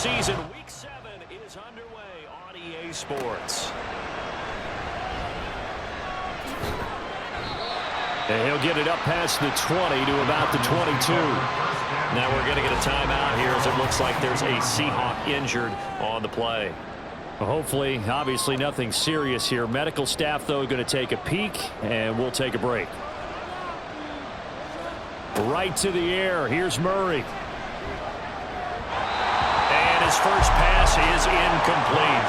season. Week 7 is underway on EA Sports. And he'll get it up past the 20 to about the 22. Now we're going to get a timeout here as it looks like there's a Seahawk injured on the play. Well, hopefully, obviously nothing serious here. Medical staff, though, going to take a peek, and we'll take a break. Right to the air. Here's Murray. And his first pass is incomplete.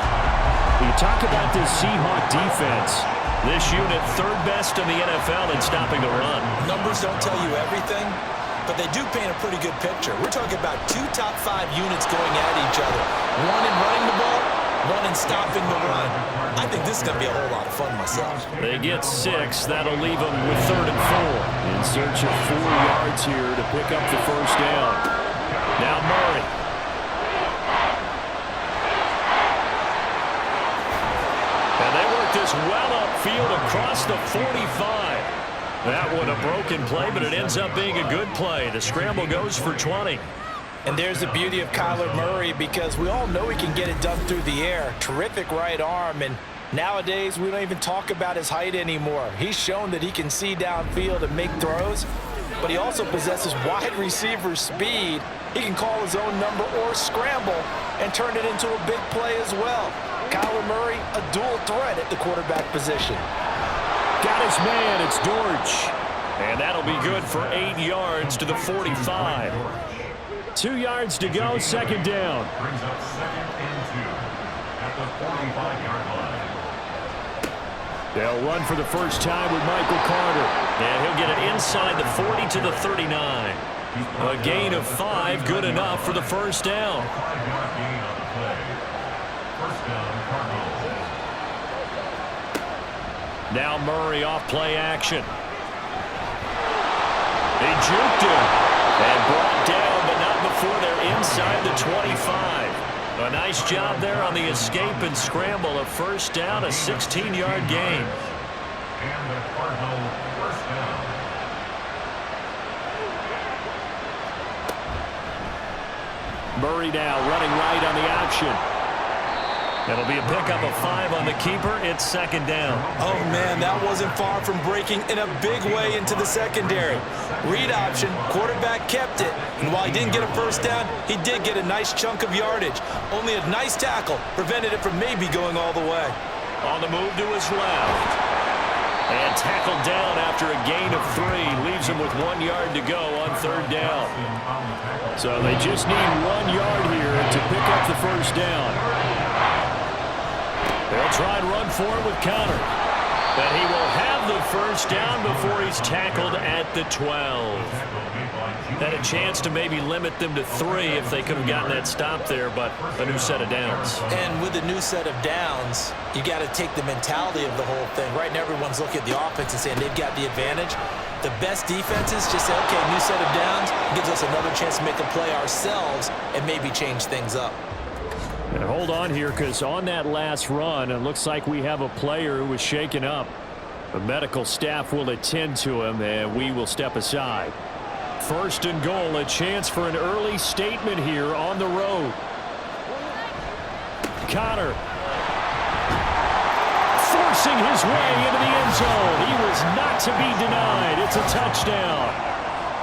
You talk about this Seahawk defense. This unit, third best in the NFL in stopping the run. Numbers don't tell you everything, but they do paint a pretty good picture. We're talking about 2 top 5 units going at each other. One in running the ball, one in stopping the run. I think this is going to be a whole lot of fun myself. They get 6. That'll leave them with 3rd and 4. In search of 4 yards here to pick up the first down. Now Murray. And they work this well upfield across the 45. That one a broken play, but it ends up being a good play. The scramble goes for 20. And there's the beauty of Kyler Murray, because we all know he can get it done through the air. Terrific right arm, and nowadays we don't even talk about his height anymore. He's shown that he can see downfield and make throws, but he also possesses wide receiver speed. He can call his own number or scramble and turn it into a big play as well. Kyler Murray, a dual threat at the quarterback position. Got his man, it's Dortch. And that'll be good for 8 yards to the 45. 2 yards to go, second down. Brings up 2nd and 2 at the 45-yard line. They'll run for the first time with Michael Carter. And he'll get it inside the 40 to the 39. A gain of 5, good enough for the first down. 5-yard gain on the play. First down, Cardinals. Now Murray off play action. They juked him. And brought down, but not before they're inside the 25. A nice job there on the escape and scramble. A first down, a 16-yard gain. And the Cardinal first down. Murray now running right on the option. It'll be a pickup of 5 on the keeper. It's second down. Oh, man, that wasn't far from breaking in a big way into the secondary. Read option, quarterback kept it, and while he didn't get a first down, he did get a nice chunk of yardage. Only a nice tackle prevented it from maybe going all the way. On the move to his left. And tackled down after a gain of 3. Leaves him with 1 yard to go on third down. So they just need 1 yard here to pick up the first down. They'll try and run for it with Connor. But he will have the first down before he's tackled at the 12. Had a chance to maybe limit them to 3 if they could have gotten that stop there, but a new set of downs. And with a new set of downs, you got to take the mentality of the whole thing. Right now, everyone's looking at the offense and saying they've got the advantage. The best defenses just say, okay, new set of downs gives us another chance to make a play ourselves and maybe change things up. And hold on here, because on that last run, it looks like we have a player who was shaken up. The medical staff will attend to him, and we will step aside. First and goal, a chance for an early statement here on the road. Connor forcing his way into the end zone. He was not to be denied. It's a touchdown.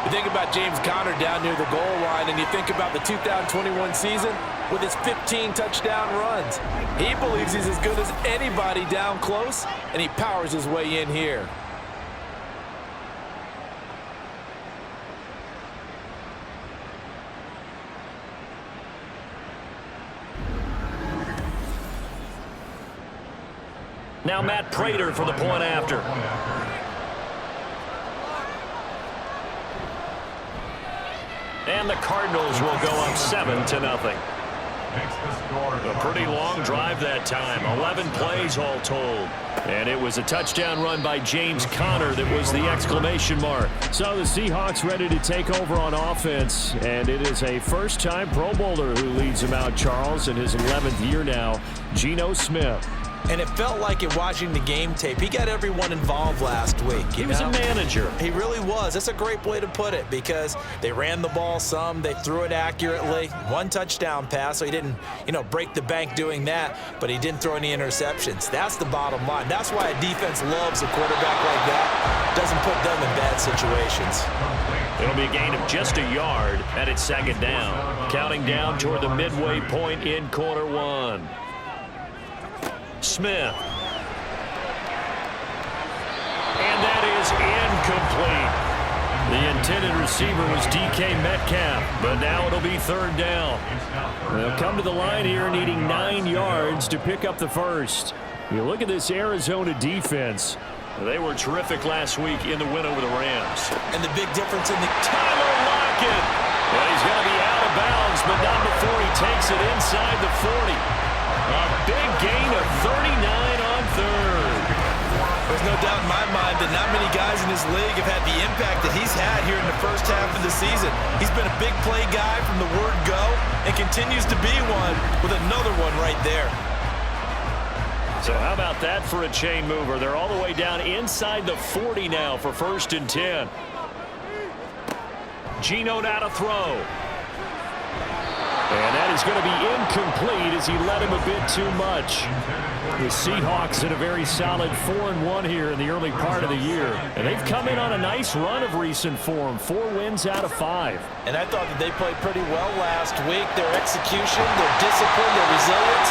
You think about James Conner down near the goal line, and you think about the 2021 season with his 15 touchdown runs. He believes he's as good as anybody down close, and he powers his way in here. Now Matt Prater for the point after. And the Cardinals will go up 7-0. A pretty long drive that time. 11 plays all told. And it was a touchdown run by James Conner that was the exclamation mark. So the Seahawks ready to take over on offense. And it is a first-time Pro Bowler who leads them out, Charles, in his 11th year now, Geno Smith. And it felt like in watching the game tape, he got everyone involved last week. He was a manager. He really was. That's a great way to put it because they ran the ball some, they threw it accurately. One touchdown pass, so he didn't, break the bank doing that, but he didn't throw any interceptions. That's the bottom line. That's why a defense loves a quarterback like that. Doesn't put them in bad situations. It'll be a gain of just a yard, and it's second down. Counting down toward the midway point in quarter one. Smith. And that is incomplete. The intended receiver was DK Metcalf, but now it'll be third down. They'll come to the line here needing 9 yards to pick up the first. You look at this Arizona defense. They were terrific last week in the win over the Rams. And the big difference in the Tyler Lockett. Well, he's going to be out of bounds, but not before he takes it inside the 40. A big gain of 39 on third. There's no doubt in my mind that not many guys in this league have had the impact that he's had here in the first half of the season. He's been a big play guy from the word go and continues to be one with another one right there. So how about that for a chain mover? They're all the way down inside the 40 now for 1st and 10. Geno now to throw. And that is going to be incomplete as he led him a bit too much. The Seahawks in a very solid 4-1 here in the early part of the year. And they've come in on a nice run of recent form. 4 wins out of 5. And I thought that they played pretty well last week. Their execution, their discipline, their resilience,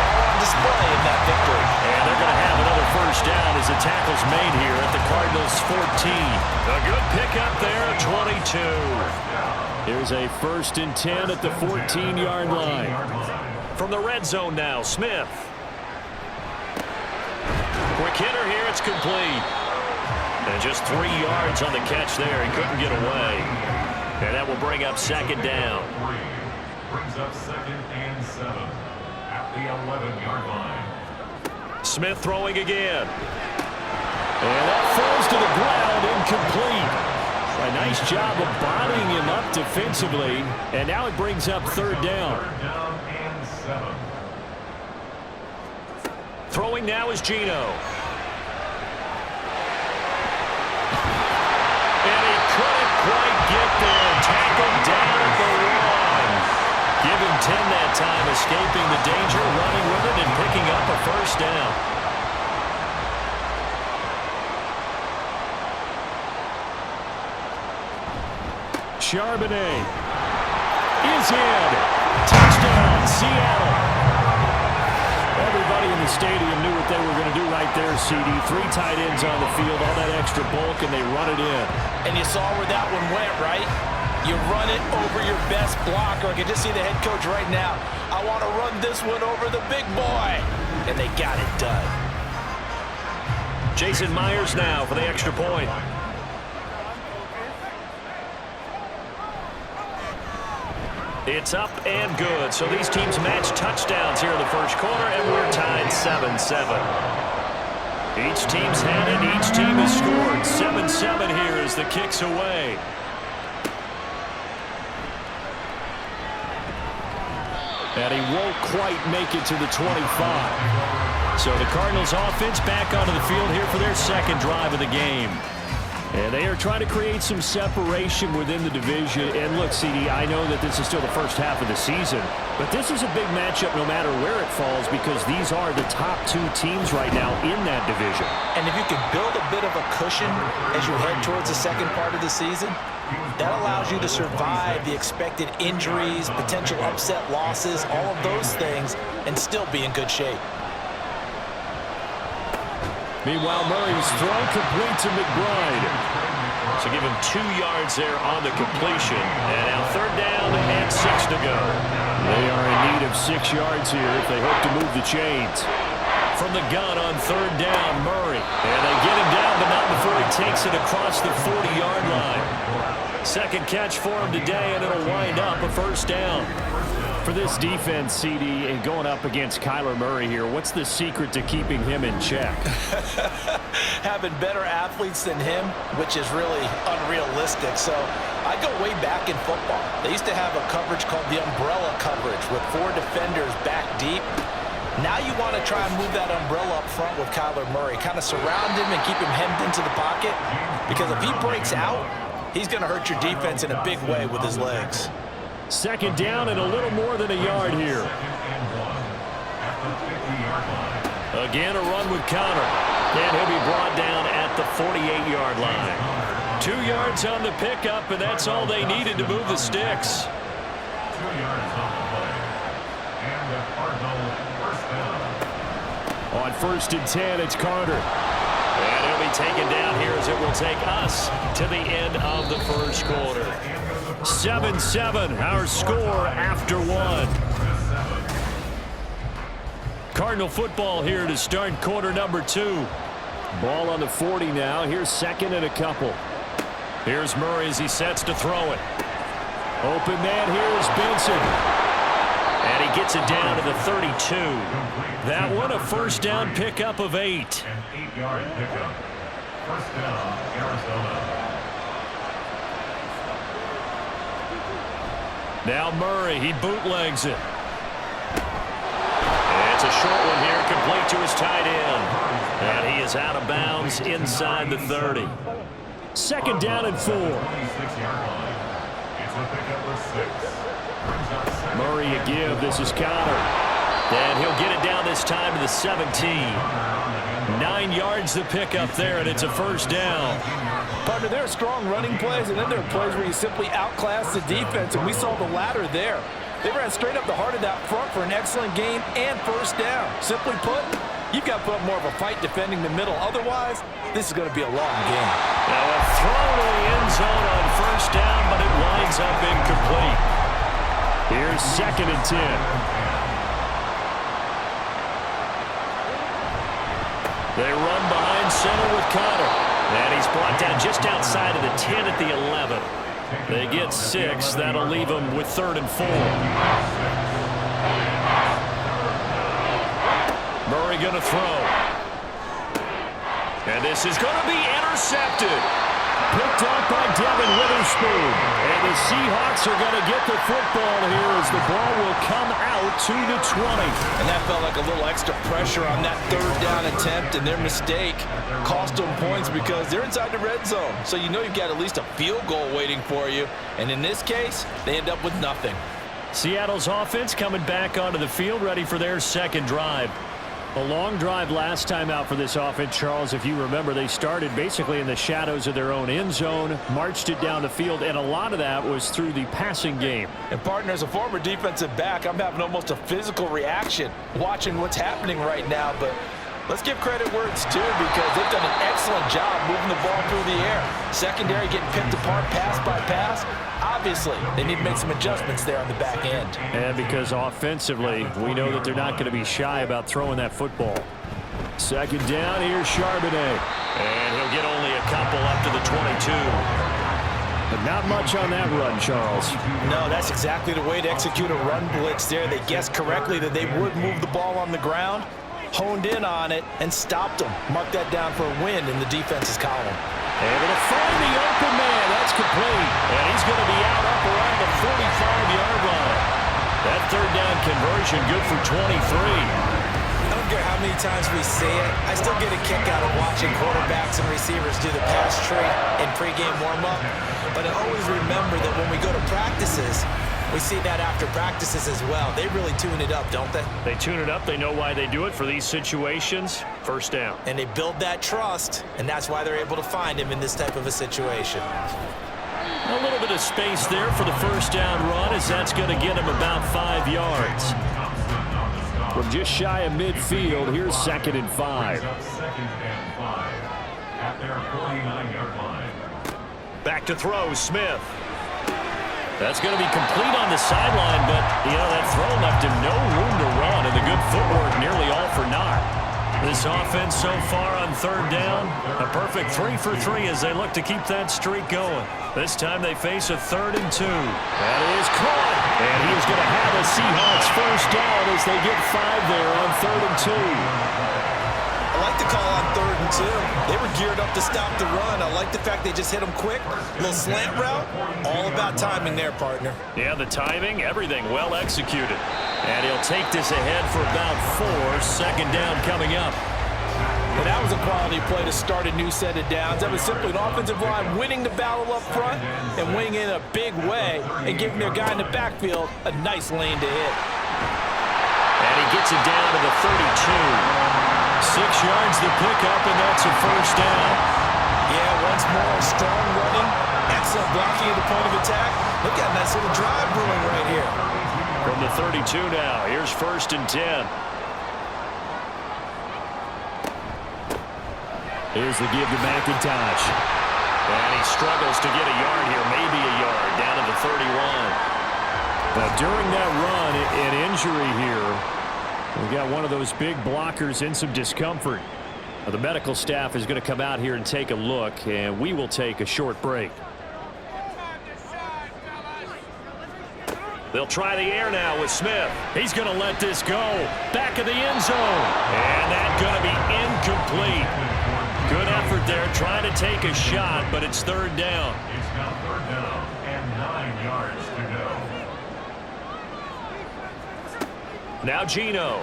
all on display in that victory. And they're going to have another first down as the tackle's made here at the Cardinals 14. A good pickup there at 22. Here's a 1st and 10 at the 14-yard line. From the red zone now, Smith. Quick hitter here, it's complete. And just 3 yards on the catch there. He couldn't get away. And that will bring up second down. Brings up 2nd and 7 at the 11-yard line. Smith throwing again. And that falls to the ground, incomplete. A nice job of bodying him up defensively, and now it brings up third down. 3rd down and 7. Throwing now is Geno. And he couldn't quite get there. Tackled down at the 1. Give him 10 that time, escaping the danger, running with it, and picking up a first down. Charbonnet is in. Touchdown, Seattle. Everybody in the stadium knew what they were going to do right there, CD. 3 tight ends on the field, all that extra bulk, and they run it in. And you saw where that one went, right? You run it over your best blocker. I can just see the head coach right now. I want to run this one over the big boy. And they got it done. Jason Myers now for the extra point. It's up and good. So these teams match touchdowns here in the first quarter, and we're tied 7-7. Each team's had it. Each team has scored. 7-7 here as the kick's away. And he won't quite make it to the 25. So the Cardinals offense back onto the field here for their second drive of the game. And they are trying to create some separation within the division. And look, CD, I know that this is still the first half of the season, but this is a big matchup no matter where it falls because these are the top 2 teams right now in that division. And if you can build a bit of a cushion as you head towards the second part of the season, that allows you to survive the expected injuries, potential upset losses, all of those things, and still be in good shape. Meanwhile, Murray's throw complete to McBride. So give him 2 yards there on the completion. And now third down and 6 to go. They are in need of 6 yards here if they hope to move the chains. From the gun on third down, Murray. And they get him down, but not before he takes it across the 40-yard line. Second catch for him today, and it'll wind up a first down. For this defense, CD, and going up against Kyler Murray here, what's the secret to keeping him in check? Having better athletes than him, which is really unrealistic. So I go way back in football. They used to have a coverage called the umbrella coverage with 4 defenders back deep. Now you want to try and move that umbrella up front with Kyler Murray. Kind of surround him and keep him hemmed into the pocket. Because if he breaks out, he's going to hurt your defense in a big way with his legs. Second down and a little more than a yard here. Again, a run with Conner. And he'll be brought down at the 48-yard line. 2 yards on the pickup, and that's all they needed to move the sticks. 2 yards on the play. And the Cardinals first down. On 1st and 10, it's Carter. And he'll be taken down here as it will take us to the end of the first quarter. 7-7, our score after 1. Cardinal football here to start quarter number 2. Ball on the 40 now. Here's 2nd and a couple. Here's Murray as he sets to throw it. Open man, here's Benson. And he gets it down to the 32. That one, a first down pickup of 8. An 8-yard pickup. First down, Arizona. Now Murray, he bootlegs it. And it's a short one here, complete to his tight end. And he is out of bounds inside the 30. 2nd down and 4. 26-yard line. It's a pickup of 6. Murray a give. This is Conner. And he'll get it down this time to the 17. 9 yards the pickup there, and it's a first down. Partner, there are strong running plays, and then there are plays where you simply outclass the defense, and we saw the latter there. They ran straight up the heart of that front for an excellent game and first down. Simply put, you've got to put up more of a fight defending the middle. Otherwise, this is going to be a long game. Now a throw to the end zone on first down, but it winds up incomplete. Here's 2nd and 10. They run behind center with Conner. And he's brought down just outside of the 10 at the 11. They get 6. That'll leave them with 3rd and 4. Murray going to throw. And this is going to be intercepted. Picked off by Devin Witherspoon. And the Seahawks are going to get the football here as the ball will come out to the 20. And that felt like a little extra pressure on that 3rd down attempt, and their mistake cost them points because they're inside the red zone. So you know you've got at least a field goal waiting for you. And in this case, they end up with nothing. Seattle's offense coming back onto the field, ready for their 2nd drive. A long drive last time out for this offense, Charles. If you remember, they started basically in the shadows of their own end zone, marched it down the field, and a lot of that was through the passing game. And partner, as a former defensive back, I'm having almost a physical reaction watching what's happening right now. But let's give credit where it's due because they've done an excellent job moving the ball through the air. Secondary getting picked apart pass by pass. Obviously, they need to make some adjustments there on the back end. And because offensively, we know that they're not going to be shy about throwing that football. 2nd down, here's Charbonnet. And he'll get only a couple up to the 22. But not much on that run, Charles. No, that's exactly the way to execute a run blitz there. They guessed correctly that they would move the ball on the ground, honed in on it, and stopped them. Mark that down for a win in the defense's column. Able to find the open man. That's complete. And he's going to be out up around the 45-yard line. That 3rd down conversion good for 23. I don't care how many times we see it. I still get a kick out of watching quarterbacks and receivers do the pass tree in pregame warm-up. But I always remember that when we go to practices, we see that after practices as well. They really tune it up, don't they? They tune it up. They know why they do it for these situations. First down. And they build that trust, and that's why they're able to find him in this type of a situation. A little bit of space there for the first down run as that's going to get him about 5 yards. From just shy of midfield, here's 2nd and 5. 2nd and 5 at their 49-yard line. Back to throw, Smith. That's going to be complete on the sideline, but, you know, that throw left him no room to run, and the good footwork nearly all for naught. This offense so far on 3rd down, a perfect 3 for 3 as they look to keep that streak going. This time they face a 3rd and 2. That is caught, and he is going to have a Seahawks first down as they get 5 there on 3rd and 2. I like the call on 3rd and 2. They were geared up to stop the run. I like the fact they just hit them quick. Little slant route. All about timing there, partner. Yeah, the timing, everything well executed. And he'll take this ahead for about 4. Second down coming up. And that was a quality play to start a new set of downs. That was simply an offensive line winning the battle up front and winning in a big way and giving their guy in the backfield a nice lane to hit. And he gets it down to the 32. 6 yards to pick up, and that's a first down. Yeah, once more, strong running, excellent blocking at the point of attack. Look at a nice little drive brewing right here. From the 32 now, here's 1st and 10. Here's the give to McIntosh. And he struggles to get a yard here, maybe a yard, down to the 31. But during that run, an injury here. We've got one of those big blockers in some discomfort. The medical staff is going to come out here and take a look, and we will take a short break. They'll try the air now with Smith. He's going to let this go. Back of the end zone. And that's going to be incomplete. Good effort there trying to take a shot, but it's 3rd down. It's now 3rd down and 9 yards to go. Now Geno.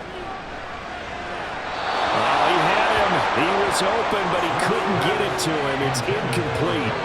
Oh, he had him. He was open, but he couldn't get it to him. It's incomplete.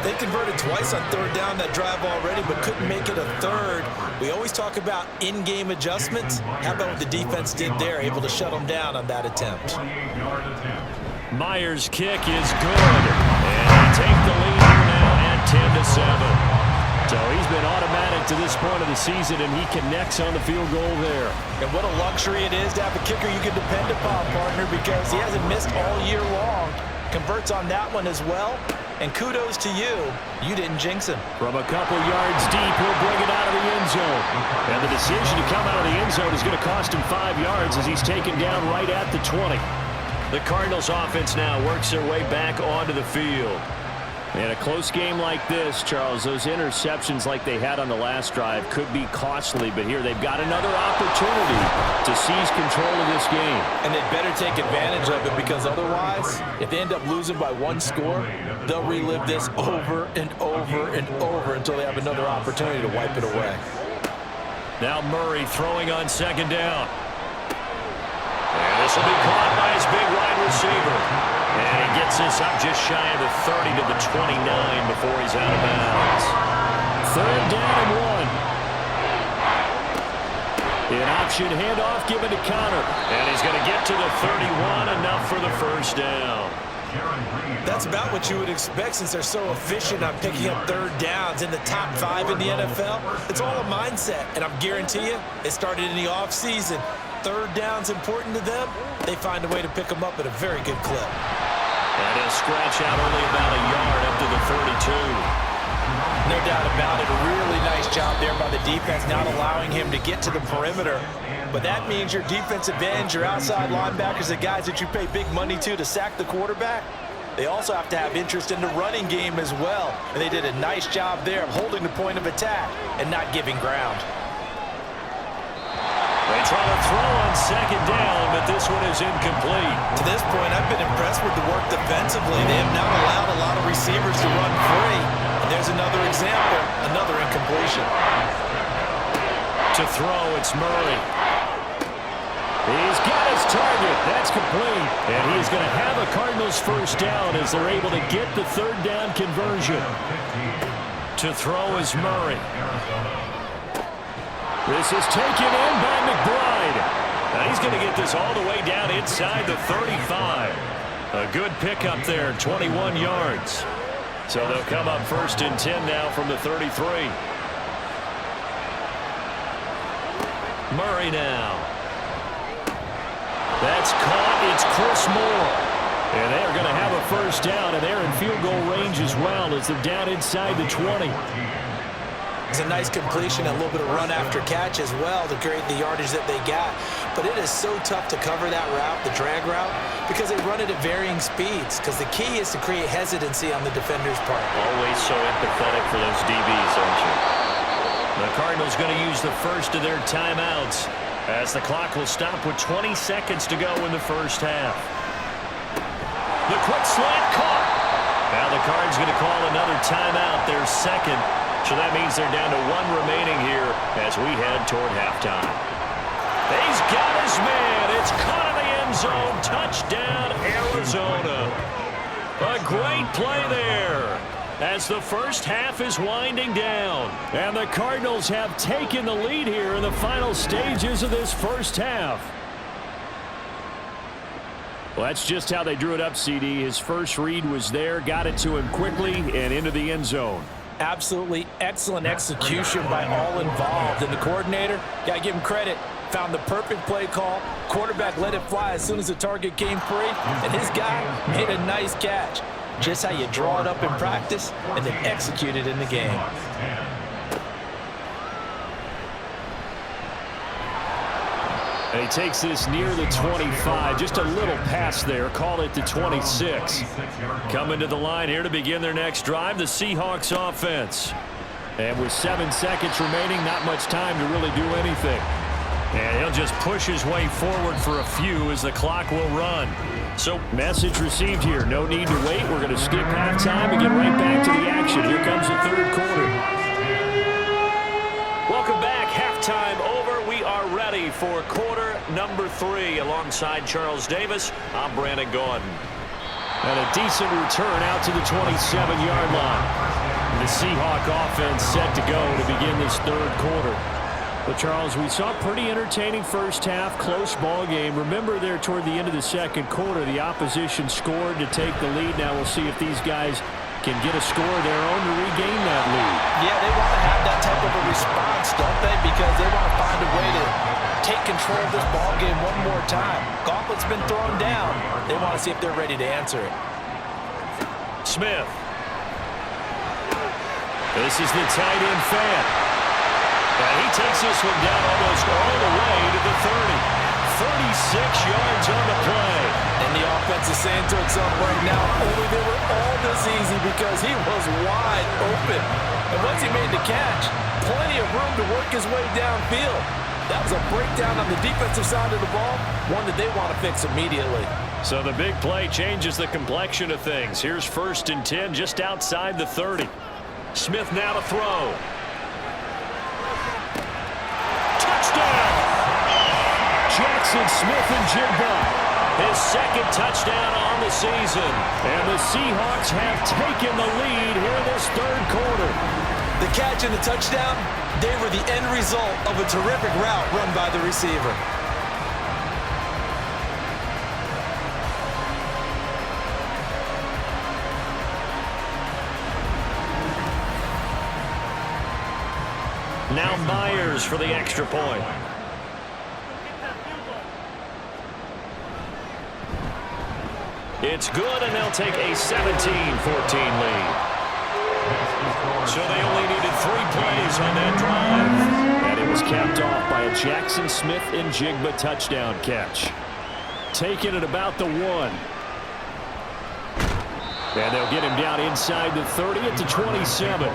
They converted twice on 3rd down that drive already, but couldn't make it a 3rd. We always talk about in-game adjustments. How about what the defense did there, able to shut them down on that attempt. 28-yard attempt. Myers' kick is good. And they take the lead here now at 10-7. So he's been automatic to this point of the season, and he connects on the field goal there. And what a luxury it is to have a kicker you can depend upon, partner, because he hasn't missed all year long. Converts on that one as well. And kudos to you. You didn't jinx him. From a couple yards deep, he'll bring it out of the end zone. And the decision to come out of the end zone is going to cost him 5 yards as he's taken down right at the 20. The Cardinals offense now works their way back onto the field. In a close game like this, Charles, those interceptions like they had on the last drive could be costly, but here they've got another opportunity to seize control of this game. And they better take advantage of it, because otherwise, if they end up losing by 1 score, they'll relive this over and over and over until they have another opportunity to wipe it away. Now Murray throwing on 2nd down. And this will be caught by his big wide receiver. And he gets this up just shy of the 30 to the 29 before he's out of bounds. 3rd down and 1. An option handoff given to Connor. And he's going to get to the 31, enough for the first down. That's about what you would expect, since they're so efficient on picking up 3rd downs in the top 5 in the NFL. It's all a mindset, and I guarantee you, it started in the offseason. 3rd down's important to them. They find a way to pick them up at a very good clip. And he'll scratch out only about a yard up to the 32. No doubt about it. A really nice job there by the defense, not allowing him to get to the perimeter. But that means your defensive ends, your outside linebackers, the guys that you pay big money to sack the quarterback, they also have to have interest in the running game as well. And they did a nice job there of holding the point of attack and not giving ground. They try to throw on 2nd down, but this one is incomplete. To this point, I've been impressed with the work defensively. They have not allowed a lot of receivers to run free. And there's another example, another incompletion. To throw, it's Murray. He's got his target. That's complete. And he's going to have a Cardinals first down as they're able to get the 3rd down conversion. To throw is Murray. This is taken in by McBride. Now he's going to get this all the way down inside the 35. A good pickup there, 21 yards. So they'll come up 1st and 10 now from the 33. Murray now. That's caught. It's Chris Moore. And they're going to have a first down, and they're in field goal range as well as they're down inside the 20. It's a nice completion, a little bit of run after catch as well to create the yardage that they got. But it is so tough to cover that route, the drag route, because they run it at varying speeds. Because the key is to create hesitancy on the defender's part. Always so empathetic for those DBs, aren't you? The Cardinals going to use the first of their timeouts as the clock will stop with 20 seconds to go in the first half. The quick slant caught. Now the Cards going to call another timeout, their 2nd. So that means they're down to 1 remaining here as we head toward halftime. great play there as the first half is winding down. And the Cardinals have taken the lead here in the final stages of this first half. Well, that's just how they drew it up, CD. His first read was there, got it to him quickly, and into the end zone. Absolutely excellent execution by all involved. And the coordinator, got to give him credit, found the perfect play call. Quarterback let it fly as soon as the target came free, and his guy made a nice catch. Just how you draw it up in practice and then execute it in the game. And he takes this near the 25. Just a little pass there. Call it the 26. Coming to the line here to begin their next drive, the Seahawks offense. And with 7 seconds remaining, not much time to really do anything. And he'll just push his way forward for a few as the clock will run. So, message received here. No need to wait. We're going to skip halftime and get right back to the action. Here comes the third quarter. Welcome back. Halftime over. We are ready for quarter number 3. Alongside Charles Davis, I'm Brandon Gordon. And a decent return out to the 27-yard line. The Seahawk offense set to go to begin this third quarter. But, Charles, we saw a pretty entertaining first half, close ball game. Remember there toward the end of the second quarter, the opposition scored to take the lead. Now we'll see if these guys can get a score of their own to regain that lead. Yeah, they want to have that type of a response, don't they? Because they want to find a way to take control of this ball game one more time. Gauntlet's been thrown down. They want to see if they're ready to answer it. Smith. This is the tight end fan. And he takes this one down almost all the way to the 30. 36 yards on the play. And the offense is saying to itself right now, only they were all this easy because he was wide open. And once he made the catch, plenty of room to work his way downfield. That was a breakdown on the defensive side of the ball, one that they want to fix immediately. So the big play changes the complexion of things. Here's 1st and 10 just outside the 30. Smith now to throw. Touchdown! Jackson Smith-Njigba, his second touchdown on the season. And the Seahawks have taken the lead here in this third quarter. The catch and the touchdown, they were the end result of a terrific route run by the receiver. Now Myers for the extra point. It's good, and they'll take a 17-14 lead. So they only needed 3 plays on that drive. And it was capped off by a Jackson Smith-Njigba touchdown catch. Taking it about the 1. And they'll get him down inside the 30 at the 27.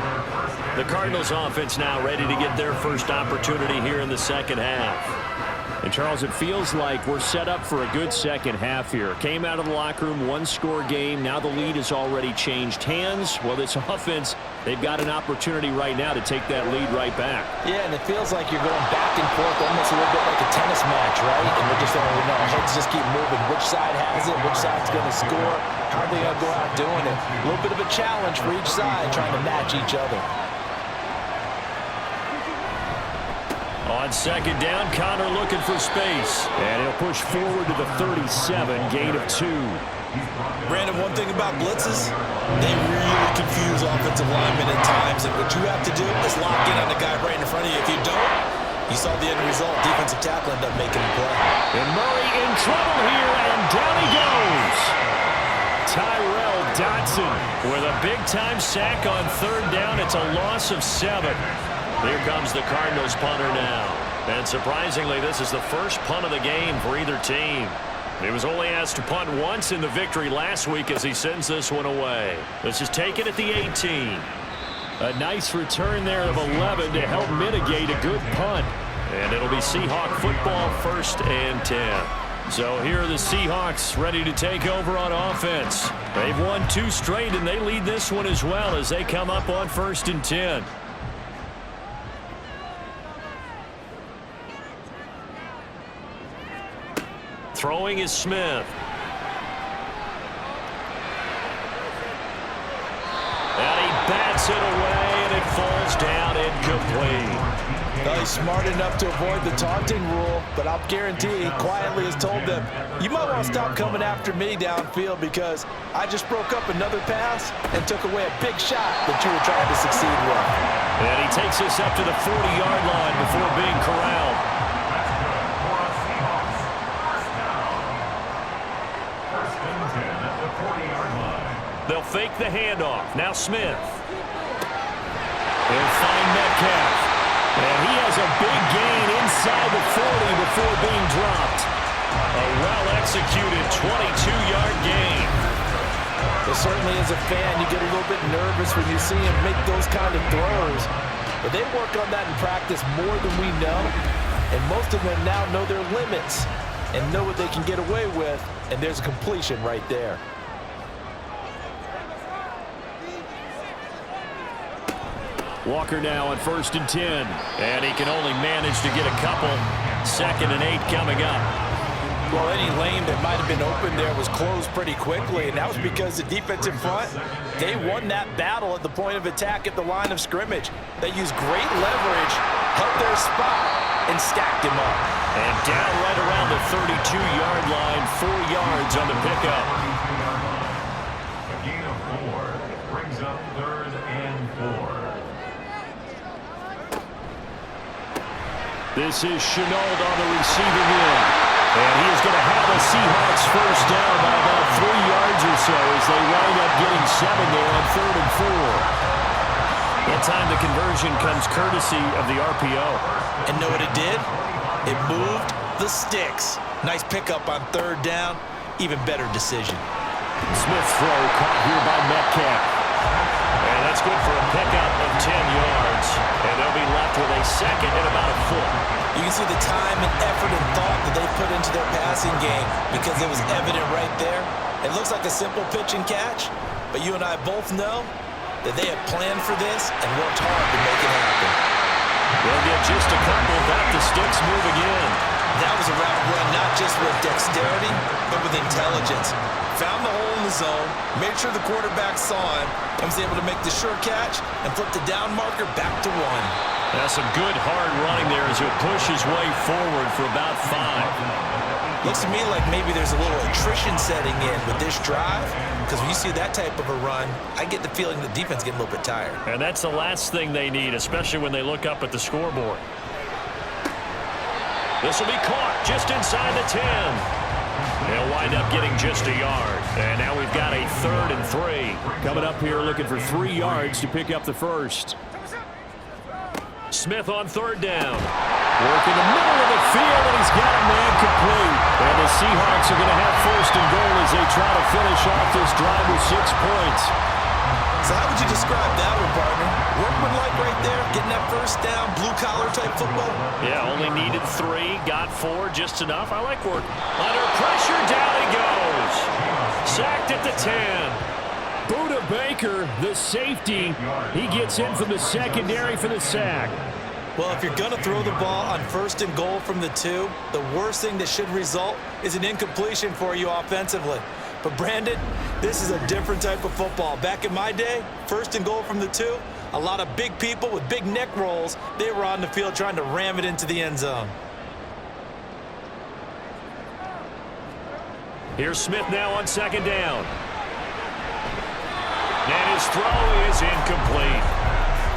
The Cardinals offense now ready to get their first opportunity here in the second half. And, Charles, it feels like we're set up for a good second half here. Came out of the locker room, 1-score game. Now the lead has already changed hands. Well, this offense, they've got an opportunity right now to take that lead right back. Yeah, and it feels like you're going back and forth almost a little bit like a tennis match, right? And we're just heads just keep moving. Which side has it? Which side's going to score? How are they going to go out doing it? A little bit of a challenge for each side trying to match each other. On second down, Connor looking for space. And he'll push forward to the 37, gain of 2. Brandon, one thing about blitzes, they really confuse offensive linemen at times. And what you have to do is lock in on the guy right in front of you. If you don't, you saw the end result. Defensive tackle ended up making the play. And Murray in trouble here, and down he goes. Tyrell Dodson with a big-time sack on third down. It's a loss of 7. Here comes the Cardinals punter now. And surprisingly, this is the first punt of the game for either team. He was only asked to punt once in the victory last week as he sends this one away. This is taken at the 18. A nice return there of 11 to help mitigate a good punt. And it'll be Seahawk football 1st and 10. So here are the Seahawks ready to take over on offense. They've won 2 straight, and they lead this one as well as they come up on 1st and 10. Throwing is Smith. Hits it away, and it falls down incomplete. Well, he's smart enough to avoid the taunting rule, but I'll guarantee he quietly has told them, you might want to stop coming after me downfield because I just broke up another pass and took away a big shot that you were trying to succeed with. And he takes us up to the 40-yard line before being corralled. They'll fake the handoff. Now Smith. They'll find Metcalf. And he has a big gain inside the 40 before being dropped. A well-executed 22-yard gain. Well, certainly as a fan, you get a little bit nervous when you see him make those kind of throws. But they work on that in practice more than we know. And most of them now know their limits and know what they can get away with. And there's a completion right there. Walker now on 1st and 10. And he can only manage to get a couple. 2nd and 8 coming up. Well, any lane that might have been open there was closed pretty quickly, and that was because the defensive front, they won that battle at the point of attack at the line of scrimmage. They used great leverage, held their spot, and stacked him up. And down right around the 32-yard line, 4 yards on the pickup. A gain of 4 brings up 3rd and 4. This is Chenault on the receiving end. And he is going to have a Seahawks first down by about 3 yards or so as they wind up getting 7 there on 3rd and 4. That time the conversion comes courtesy of the RPO. And know what it did? It moved the sticks. Nice pickup on 3rd down. Even better decision. Smith's throw caught here by Metcalf. And that's good for a pickup of 10 yards. And they'll be left with a 2nd and about a foot. You can see the time and effort and thought that they put into their passing game because it was evident right there. It looks like a simple pitch and catch, but you and I both know that they have planned for this and worked hard to make it happen. They'll get just a couple. Got the sticks moving in. That was a route run not just with dexterity, but with intelligence. Found the hole in the zone, made sure the quarterback saw him, and was able to make the sure catch and flip the down marker back to 1. That's some good hard running there as he'll push his way forward for about 5. Looks to me like maybe there's a little attrition setting in with this drive, because when you see that type of a run, I get the feeling the defense getting a little bit tired. And that's the last thing they need, especially when they look up at the scoreboard. This will be caught just inside the 10. They'll wind up getting just a yard. And now we've got a 3rd and 3. Coming up here looking for 3 yards to pick up the first. Smith on 3rd down. Work in the middle of the field, and he's got a man complete. And the Seahawks are going to have 1st and goal as they try to finish off this drive with 6 points. So how would you describe that one, partner? Workmanlike right there, getting that first down, blue-collar type football? Yeah, only needed 3, got 4, just enough. I like work. Under pressure, down he goes. Sacked at the 10. Buda Baker, the safety, he gets in from the secondary for the sack. Well, if you're going to throw the ball on 1st and goal from the 2, the worst thing that should result is an incompletion for you offensively. But, Brandon, this is a different type of football. Back in my day, 1st and goal from the 2, a lot of big people with big neck rolls, they were on the field trying to ram it into the end zone. Here's Smith now on 2nd down. And his throw is incomplete.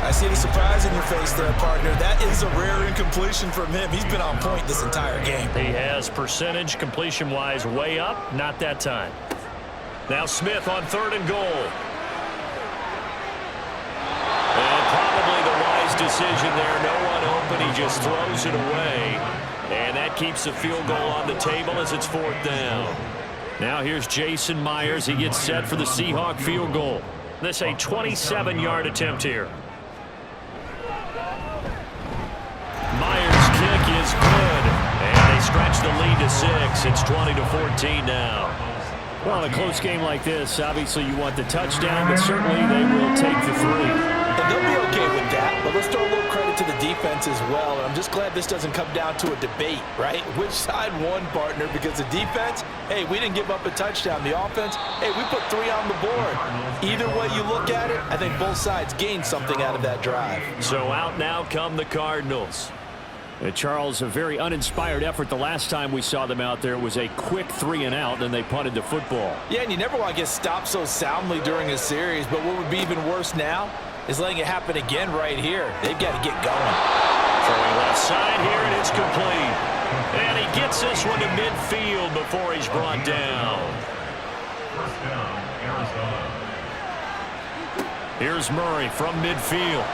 I see the surprise in your face there, partner. That is a rare incompletion from him. He's been on point this entire game. He has percentage completion-wise way up, not that time. Now Smith on 3rd and goal. And probably the wise decision there. No one open. He just throws it away. And that keeps the field goal on the table as it's 4th down. Now here's Jason Myers. He gets set for the Seahawk field goal. This a 27-yard attempt here. Myers' kick is good. And they stretch the lead to 6. It's 20-14 now. Well, in a close game like this, obviously you want the touchdown, but certainly they will take the 3. And they'll be okay with that, but let's throw a little credit to the defense as well. And I'm just glad this doesn't come down to a debate, right? Which side won, partner? Because the defense, hey, we didn't give up a touchdown. The offense, hey, we put 3 on the board. Either way you look at it, I think both sides gained something out of that drive. So out now come the Cardinals. Charles, a very uninspired effort. The last time we saw them out there was a quick 3 and out, and they punted the football. Yeah, and you never want to get stopped so soundly during a series, but what would be even worse now is letting it happen again right here. They've got to get going. Throwing left side here, and it's complete. And he gets this one to midfield before he's brought down. First down, Arizona. Here's Murray from midfield.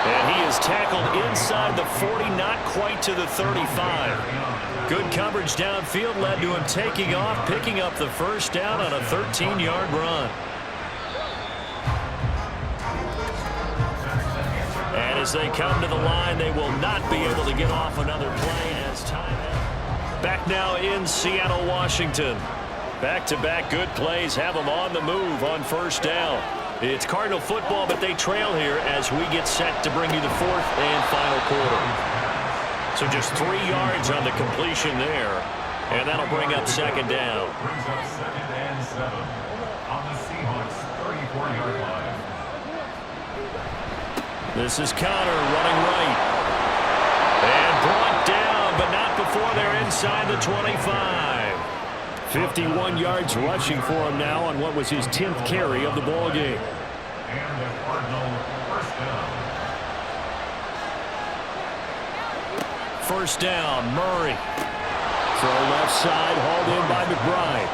And he is tackled inside the 40, not quite to the 35. Good coverage downfield led to him taking off, picking up the first down on a 13-yard run. And as they come to the line, they will not be able to get off another play as time. Back now in Seattle, Washington. Back-to-back good plays have them on the move on first down. It's Cardinal football, but they trail here as we get set to bring you the fourth and final quarter. So just 3 yards on the completion there, and that'll bring up second down. Brings up second and 7 on the Seahawks 34-yard line. This is Connor running right. And brought down, but not before they're inside the 25. 51 yards rushing for him now on what was his 10th carry of the ball game. And the Cardinal first down. First down, Murray. Throw left side, hauled in by McBride.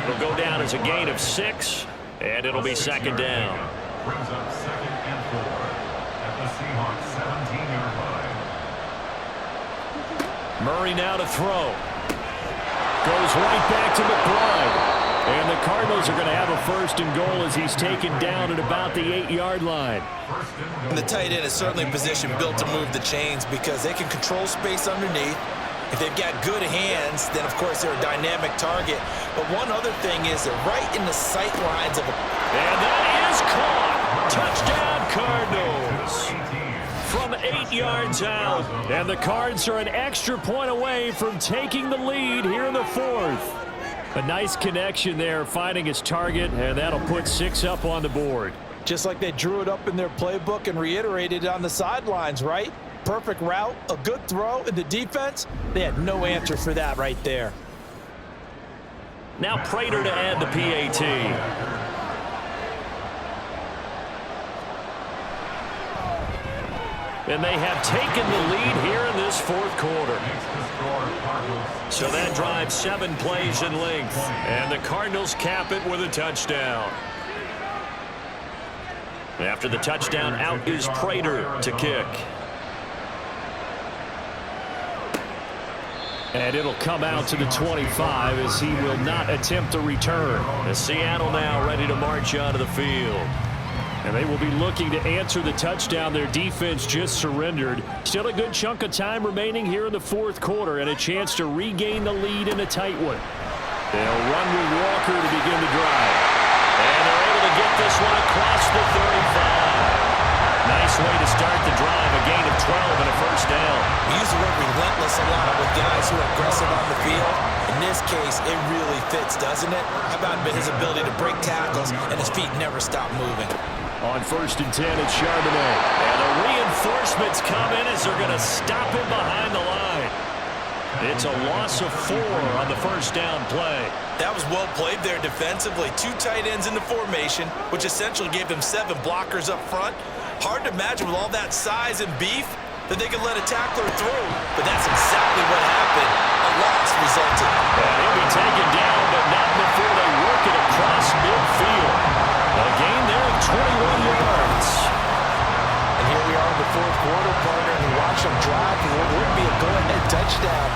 It'll go down as a gain of 6, and it'll be second down. Brings up second and 4 at the Seahawks 17-yard line. Murray now to throw. Goes right back to McBride. And the Cardinals are going to have a first and goal as he's taken down at about the 8-yard line. And the tight end is certainly a position built to move the chains because they can control space underneath. If they've got good hands, then of course they're a dynamic target. But one other thing is they're right in the sight lines of a... And that is caught. Touchdown, Cardinals. From 8 yards out. And the Cards are an extra point away from taking the lead here in the fourth. A nice connection there, finding his target, and that'll put 6 up on the board. Just like they drew it up in their playbook and reiterated it on the sidelines, right? Perfect route, a good throw, and the defense, they had no answer for that right there. Now Prater to add the PAT. And they have taken the lead here in this fourth quarter. So that drives 7 plays in length. And the Cardinals cap it with a touchdown. After the touchdown, out is Prater to kick. And it'll come out to the 25 as he will not attempt a return. As Seattle now ready to march onto the field. And they will be looking to answer the touchdown their defense just surrendered. Still a good chunk of time remaining here in the fourth quarter and a chance to regain the lead in a tight one. They'll run with Walker to begin the drive. And they're able to get this one across the 35. Nice way to start the drive, a gain of 12 and a first down. We use the word relentless a lot with guys who are aggressive on the field. In this case, it really fits, doesn't it? How about his ability to break tackles and his feet never stop moving? On first and 10, it's Charbonnet. And the reinforcements come in as they're going to stop him behind the line. It's a loss of 4 on the first down play. That was well played there defensively. 2 tight ends in the formation, which essentially gave them 7 blockers up front. Hard to imagine with all that size and beef that they could let a tackler through. But that's exactly what happened. A loss resulted. And he'll be taken down, but not before they work it across midfield. A gain there of 21 yards. And here we are in the fourth quarter, partner, and watch them drive for what would be a go-ahead touchdown.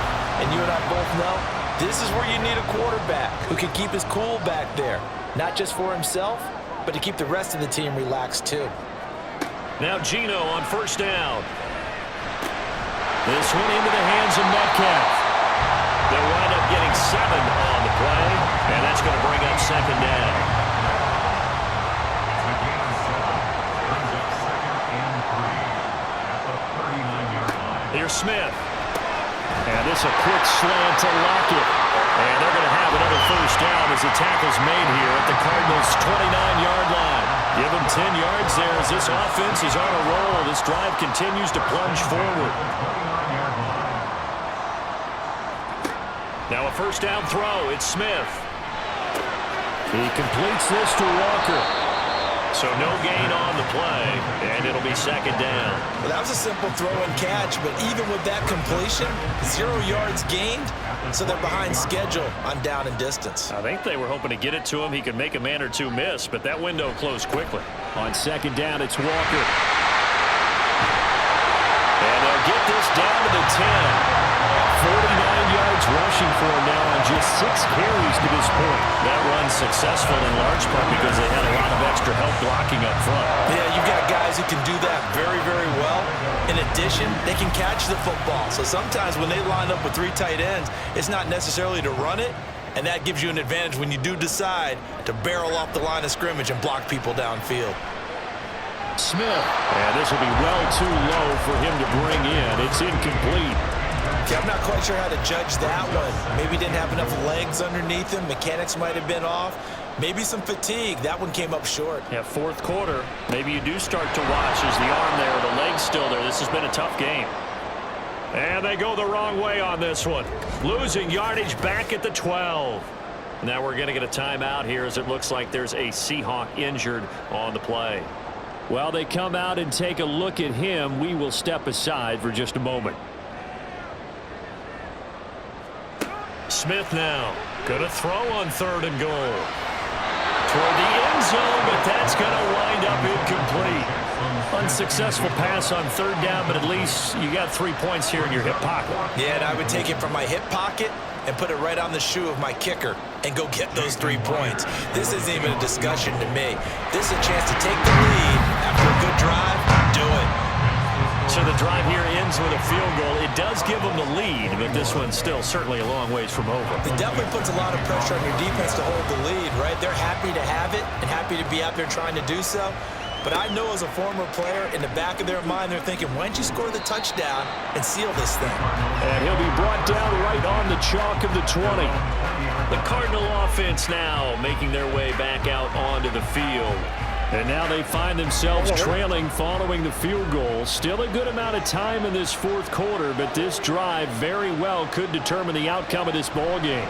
And you and I both know this is where you need a quarterback who can keep his cool back there. Not just for himself, but to keep the rest of the team relaxed too. Now Gino on first down. This one into the hands of Metcalf. They'll wind up getting 7 on the play, and that's going to bring up second down. Here's Smith. And this a quick slant to Lockett. And they're going to have another first down as the tackle's made here at the Cardinals' 29-yard line. Give them 10 yards there as this offense is on a roll. This drive continues to plunge forward. Now a first down throw. It's Smith. He completes this to Walker. So no gain on the play, and it'll be second down. Well, that was a simple throw and catch, but even with that completion, 0 yards gained, so they're behind schedule on down and distance. I think they were hoping to get it to him. He could make a man or two miss, but that window closed quickly. On second down, it's Walker. And they'll get this down to the 10. 49 yards rushing for him now on just 6 carries to this point. That run's successful in large part because they had a lot of extra help blocking up front. Yeah, you got guys who can do that very, very well. In addition, they can catch the football. So sometimes when they line up with 3 tight ends, it's not necessarily to run it, and that gives you an advantage when you do decide to barrel off the line of scrimmage and block people downfield. Smith. And this will be well too low for him to bring in. It's incomplete. Okay, I'm not quite sure how to judge that one. Maybe didn't have enough legs underneath him. Mechanics might have been off. Maybe some fatigue. That one came up short. Yeah, fourth quarter. Maybe you do start to watch as the arm there, the leg's still there. This has been a tough game. And they go the wrong way on this one. Losing yardage back at the 12. Now we're going to get a timeout here as it looks like there's a Seahawk injured on the play. Well, they come out and take a look at him. We will step aside for just a moment. Smith now going to throw on 3rd and goal. Toward the end zone, but that's going to wind up incomplete. Unsuccessful pass on 3rd down, but at least you got 3 points here in your hip pocket. Yeah, and I would take it from my hip pocket and put it right on the shoe of my kicker and go get those 3 points. This isn't even a discussion to me. This is a chance to take the lead after a good drive. Do it. So the drive here ends with a field goal. It does give them the lead, but this one's still certainly a long ways from over. It definitely puts a lot of pressure on your defense to hold the lead, right? They're happy to have it and happy to be out there trying to do so. But I know as a former player, in the back of their mind, they're thinking, why don't you score the touchdown and seal this thing? And he'll be brought down right on the chalk of the 20. The Cardinal offense now making their way back out onto the field. And now they find themselves trailing following the field goal. Still a good amount of time in this fourth quarter, but this drive very well could determine the outcome of this ball game.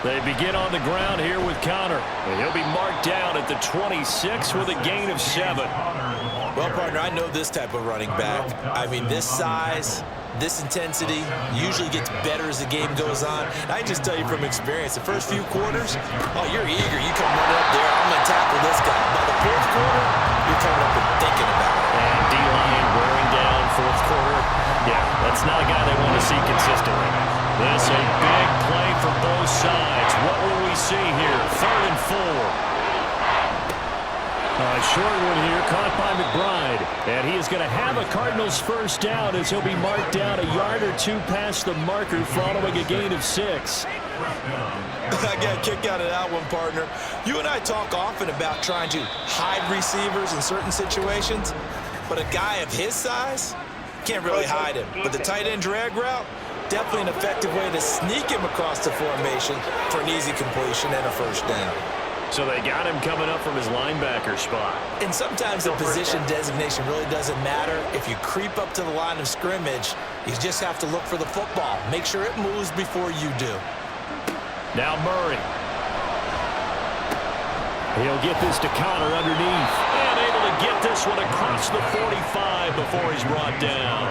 They begin on the ground here with Connor. And he'll be marked down at the 26 with a gain of 7. Well, partner, I know this type of running back. I mean, this size, this intensity usually gets better as the game goes on. And I just tell you from experience, the first few quarters, oh, you're eager. You come running up there, I'm going to tackle this guy. By the fourth quarter, you're coming up and thinking about it. And D-line wearing down fourth quarter. Yeah, that's not a guy they want to see consistently. This a big play for both sides. What will we see here? 3rd and 4. A short one here, caught by McBride. And he is going to have a Cardinals first down as he'll be marked down a yard or 2 past the marker following a gain of 6. I got a kick out of that one, partner. You and I talk often about trying to hide receivers in certain situations, but a guy of his size can't really hide him. But the tight end drag route, definitely an effective way to sneak him across the formation for an easy completion and a first down. So they got him coming up from his linebacker spot. And sometimes the position designation really doesn't matter. If you creep up to the line of scrimmage, you just have to look for the football. Make sure it moves before you do. Now Murray. He'll get this to Connor underneath. And able to get this one across the 45 before he's brought down.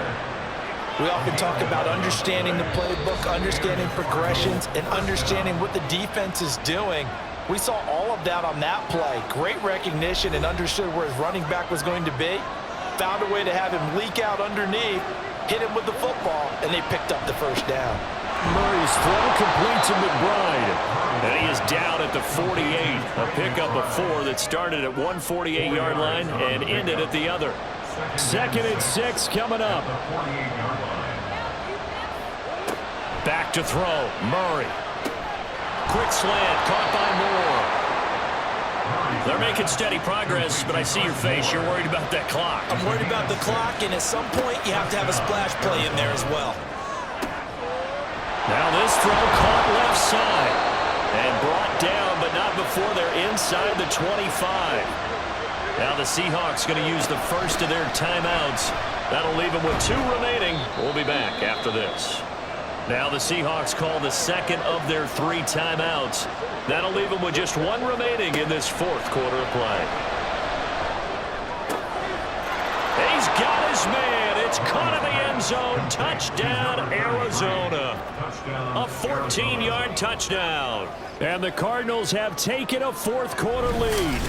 We often talk about understanding the playbook, understanding progressions, and understanding what the defense is doing. We saw all of that on that play. Great recognition and understood where his running back was going to be. Found a way to have him leak out underneath, hit him with the football, and they picked up the first down. Murray's throw complete to McBride. And he is down at the 48. A pickup of 4 that started at 148-yard line and ended at the other. 2nd and 6 coming up. Back to throw. Murray. Quick slant caught by Moore. They're making steady progress, but I see your face. You're worried about that clock. I'm worried about the clock, and at some point, you have to have a splash play in there as well. Now this throw caught left side and brought down, but not before they're inside the 25. Now the Seahawks going to use the first of their timeouts. That'll leave them with 2 remaining. We'll be back after this. Now the Seahawks call the second of their 3 timeouts. That'll leave them with just 1 remaining in this 4th quarter of play. He's got his man. It's caught in the end zone. Touchdown, Arizona. A 14-yard touchdown. And the Cardinals have taken a 4th quarter lead.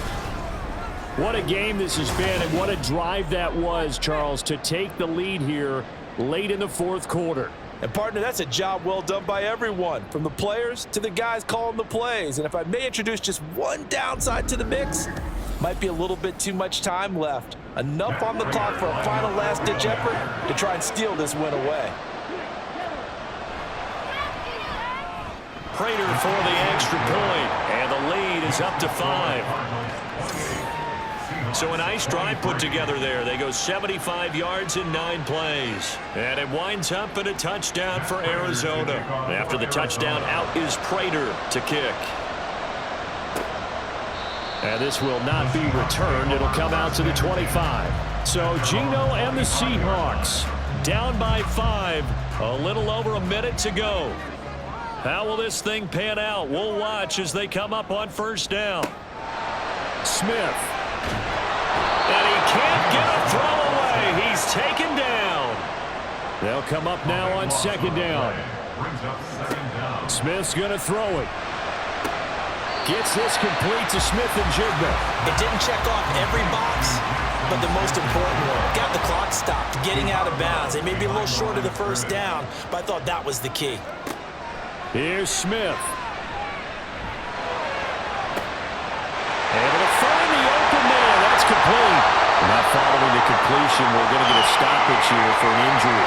What a game this has been, and what a drive that was, Charles, to take the lead here late in the 4th quarter. And, partner, that's a job well done by everyone, from the players to the guys calling the plays. And if I may introduce just one downside to the mix, might be a little bit too much time left. Enough on the clock for a final last-ditch effort to try and steal this win away. Prater for the extra point, and the lead is up to 5. So a nice drive put together there. They go 75 yards in 9 plays. And it winds up in a touchdown for Arizona. After the touchdown, out is Prater to kick. And this will not be returned. It'll come out to the 25. So Geno and the Seahawks down by 5. A little over a minute to go. How will this thing pan out? We'll watch as they come up on first down. Smith. And he can't get a throw away. He's taken down. They'll come up now on second down. Smith's going to throw it. Gets this complete to Smith-Njigba. It didn't check off every box, but the most important one. Got the clock stopped, getting out of bounds. They may be a little short of the first down, but I thought that was the key. Here's Smith. Able to find the open man. That's complete. Not following the completion, we're going to get a stoppage here for an injury.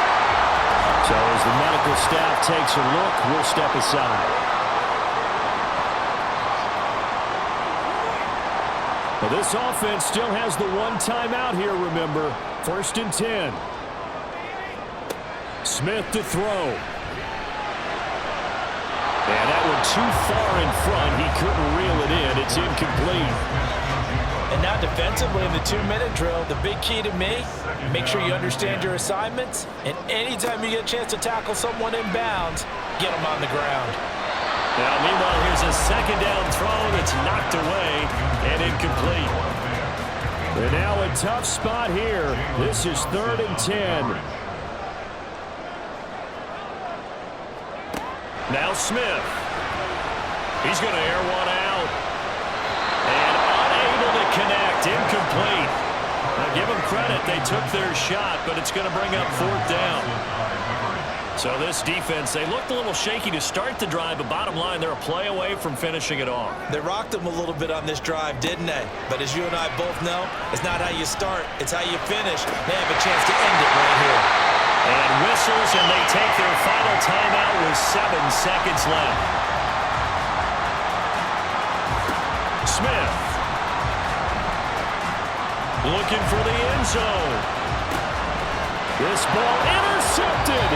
So as the medical staff takes a look, we'll step aside. Well, this offense still has the 1 timeout here, remember. 1st and 10. Smith to throw. And that one too far in front. He couldn't reel it in. It's incomplete. And now defensively in the 2-minute drill, the big key to me, make sure you understand your assignments. And anytime you get a chance to tackle someone in bounds, get them on the ground. Now, meanwhile, here's a second down throw that's knocked away and incomplete. And now a tough spot here. This is 3rd and 10. Now Smith. He's going to air one out. And unable to connect. Incomplete. Now give them credit. They took their shot, but it's going to bring up 4th down. So this defense, they looked a little shaky to start the drive, but bottom line, they're a play away from finishing it off. They rocked them a little bit on this drive, didn't they? But as you and I both know, it's not how you start, it's how you finish. They have a chance to end it right here. And whistles, and they take their final timeout with 7 seconds left. Smith. Looking for the end zone. This ball intercepted.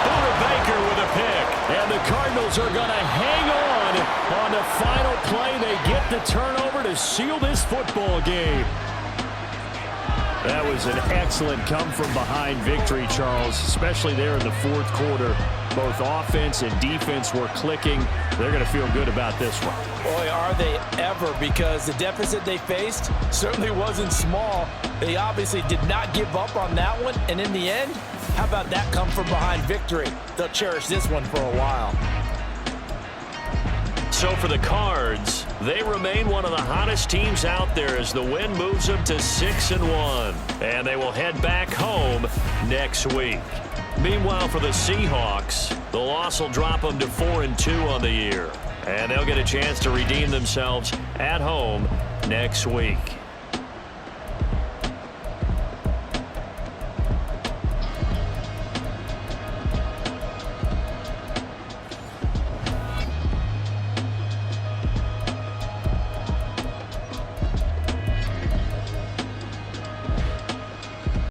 Buda Baker with a pick. And the Cardinals are going to hang on the final play. They get the turnover to seal this football game. That was an excellent come-from-behind victory, Charles, especially there in the 4th quarter. Both offense and defense were clicking. They're going to feel good about this one. Boy, are they ever, because the deficit they faced certainly wasn't small. They obviously did not give up on that one, and in the end, how about that come-from-behind victory? They'll cherish this one for a while. So for the Cards, they remain one of the hottest teams out there as the win moves them to 6-1. And they will head back home next week. Meanwhile, for the Seahawks, the loss will drop them to 4-2 on the year. And they'll get a chance to redeem themselves at home next week.